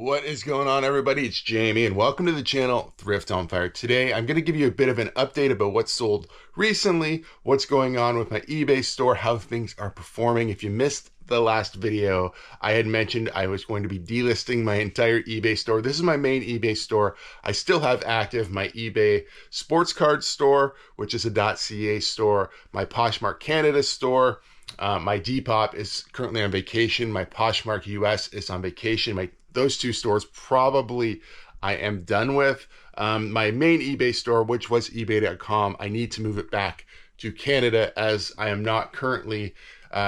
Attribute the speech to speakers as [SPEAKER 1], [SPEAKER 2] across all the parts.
[SPEAKER 1] What is going on, everybody? It's Jamie and welcome to the channel Thrift-Onfire. Today I'm going to give you a bit of an update about what's sold recently, what's going on with my eBay store, how things are performing. If you missed the last video, I had mentioned I was going to be delisting my entire eBay store. This is my main eBay store. I still have active my eBay sports card store, which is a .ca store, my Poshmark Canada store. My Depop is currently on vacation. My Poshmark US is on vacation. Those two stores probably I am done with. My main eBay store, which was ebay.com, I need to move it back to Canada as I am not currently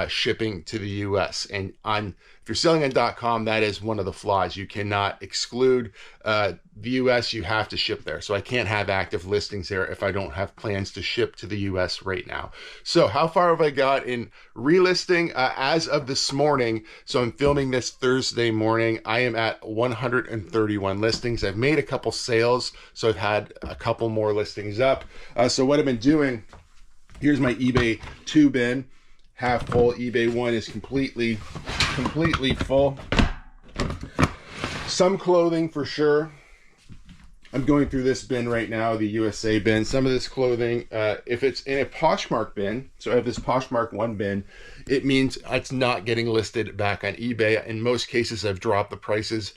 [SPEAKER 1] shipping to the US. And if you're selling on .com, that is one of the flaws. You cannot exclude the US, you have to ship there. So I can't have active listings there if I don't have plans to ship to the US right now. So how far have I got in relisting? As of this morning, so I'm filming this Thursday morning, I am at 131 listings. I've made a couple sales, so I've had a couple more listings up. So what I've been doing, here's my eBay 2 bin. Half full. eBay 1 is completely full. Some clothing for sure. I'm going through this bin right now, the USA bin. Some of this clothing, if it's in a Poshmark bin, so I have this Poshmark 1 bin, it means it's not getting listed back on eBay. In most cases, I've dropped the prices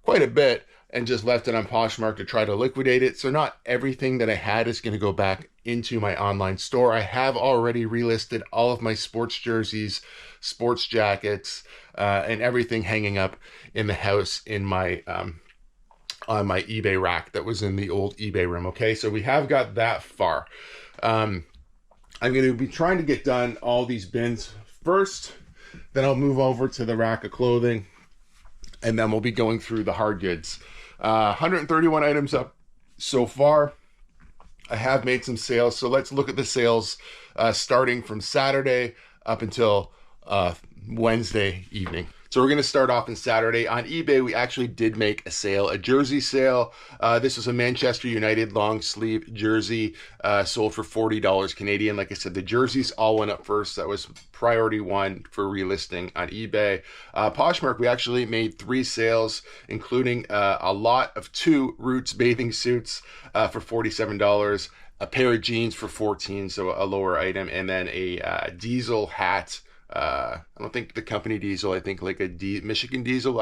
[SPEAKER 1] quite a bit and just left it on Poshmark to try to liquidate it. So not everything that I had is going to go back into my online store. I have already relisted all of my sports jerseys, sports jackets, and everything hanging up in the house in my on my eBay rack that was in the old eBay room. Okay, so we have got that far. I'm going to be trying to get done all these bins first, then I'll move over to the rack of clothing, and then we'll be going through the hard goods. 131 items up so far. I have made some sales, so let's look at the sales starting from Saturday up until Wednesday evening. So we're going to start off on Saturday. On eBay, we actually did make a sale, a jersey sale. This was a Manchester United long sleeve jersey, sold for $40 Canadian. Like I said, the jerseys all went up first. That was priority 1 for relisting on eBay. Poshmark, we actually made 3 sales, including a lot of 2 Roots bathing suits for $47, a pair of jeans for $14, so a lower item, and then a diesel hat. I don't think the company diesel, I think like a Michigan diesel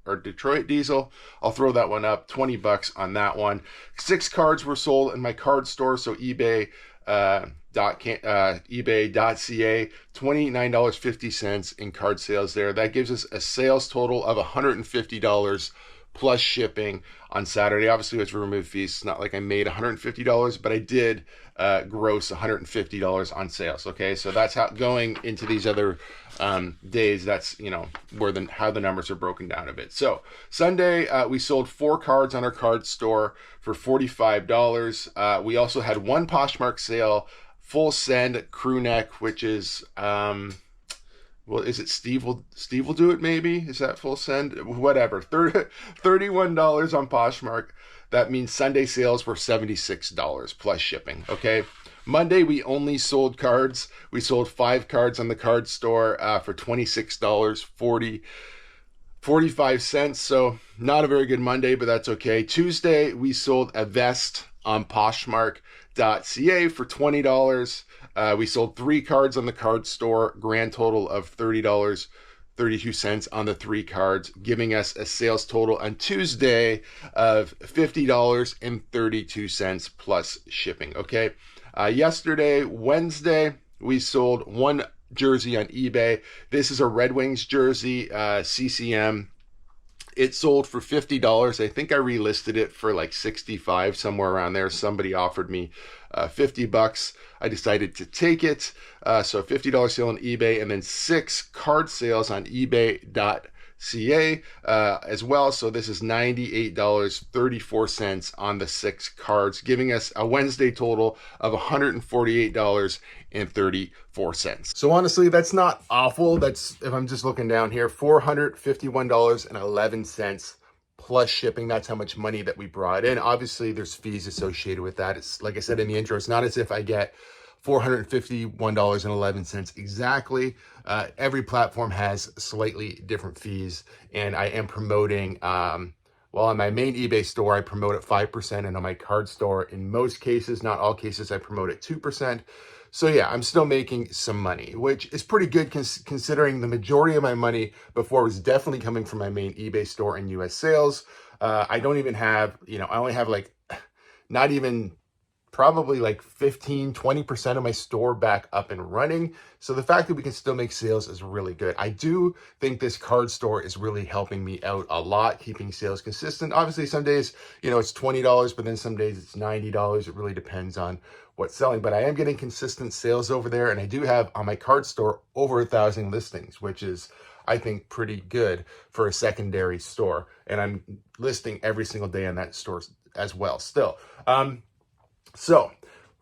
[SPEAKER 1] or Detroit diesel. I'll throw that one up, 20 bucks on that one. 6 cards were sold in my card store, so eBay, ebay.ca, $29.50 in card sales there. That gives us a sales total of $150 plus shipping on Saturday. Obviously, it's remove fees. It's not like I made $150, but I did gross $150 on sales. Okay, so that's how going into these other days. That's where how the numbers are broken down a bit. So Sunday we sold 4 cards on our card store for $45. We also had 1 Poshmark sale, full send crew neck, which is well, is it Steve will do it maybe? Is that full send? Whatever. $31 on Poshmark. That means Sunday sales were $76 plus shipping. Okay. Monday, we only sold cards. We sold 5 cards on the card store for $26, 45 cents. So not a very good Monday, but that's okay. Tuesday, we sold a vest on Poshmark.ca for $20. We sold 3 cards on the card store, grand total of $30.32 on the 3 cards, giving us a sales total on Tuesday of $50.32 plus shipping. Okay. Yesterday, Wednesday, we sold 1 jersey on eBay. This is a Red Wings jersey, CCM. It sold for $50. I think I relisted it for like $65, somewhere around there. Somebody offered me 50 bucks. I decided to take it. So $50 sale on eBay, and then 6 card sales on ebay.ca as well. So this is $98.34 on the 6 cards, giving us a Wednesday total of $148.34. So honestly, that's not awful. That's, if I'm just looking down here, $451.11 plus shipping. That's how much money that we brought in. Obviously, there's fees associated with that. It's like I said in the intro, it's not as if I get $451.11 exactly. Every platform has slightly different fees, and I am promoting, well, on my main eBay store, I promote at 5%, and on my card store, in most cases, not all cases, I promote at 2%. So yeah, I'm still making some money, which is pretty good considering the majority of my money before was definitely coming from my main eBay store and US sales. I don't even have, I only have like, not even probably like 15-20% of my store back up and running. So the fact that we can still make sales is really good. I do think this card store is really helping me out a lot, keeping sales consistent. Obviously, some days, it's $20, but then some days it's $90. It really depends on what's selling, but I am getting consistent sales over there. And I do have on my card store over 1,000 listings, which is, I think, pretty good for a secondary store. And I'm listing every single day on that store as well still. So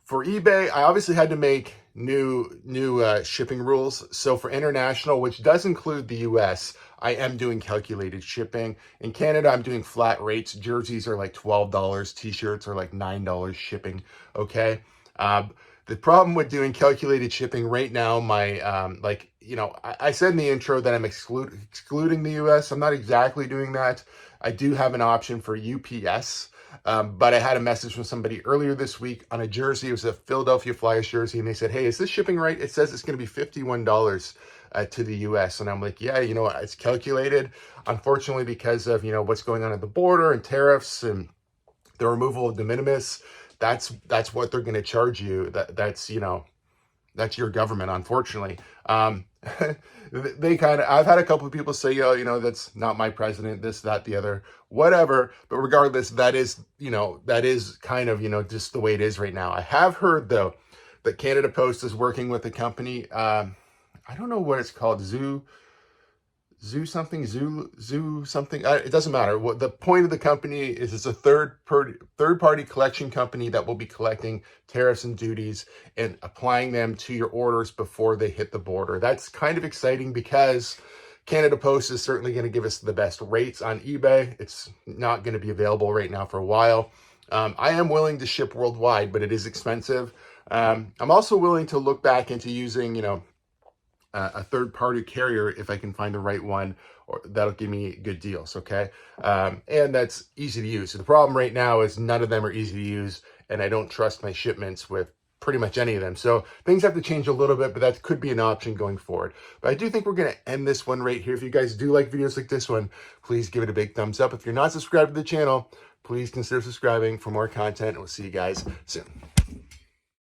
[SPEAKER 1] for eBay, I obviously had to make new shipping rules. So for international, which does include the US, I am doing calculated shipping. In Canada, I'm doing flat rates. Jerseys are like $12. T-shirts are like $9 shipping. Okay. The problem with doing calculated shipping right now, my, I said in the intro that I'm excluding the US. I'm not exactly doing that. I do have an option for UPS. But I had a message from somebody earlier this week on a jersey. It was a Philadelphia Flyers jersey. And they said, hey, is this shipping right? It says it's going to be $51 to the US. And I'm like, yeah, it's calculated. Unfortunately, because of, what's going on at the border and tariffs and the removal of de minimis, that's what they're going to charge you. That's your government, unfortunately. I've had a couple of people say, that's not my president, this, that, the other, whatever. But regardless, that is kind of, just the way it is right now. I have heard though, that Canada Post is working with a company. I don't know what it's called. Zoo something. It doesn't matter. What the point of the company is, it's a third party collection company that will be collecting tariffs and duties and applying them to your orders before they hit the border. That's kind of exciting because Canada Post is certainly going to give us the best rates on eBay. It's not going to be available right now for a while. I am willing to ship worldwide, but it is expensive. I'm also willing to look back into using, a third-party carrier if I can find the right one, or that'll give me good deals, okay? And that's easy to use. So the problem right now is none of them are easy to use, and I don't trust my shipments with pretty much any of them. So things have to change a little bit, but that could be an option going forward. But I do think we're going to end this one right here. If you guys do like videos like this one, please give it a big thumbs up. If you're not subscribed to the channel, please consider subscribing for more content, and we'll see you guys soon.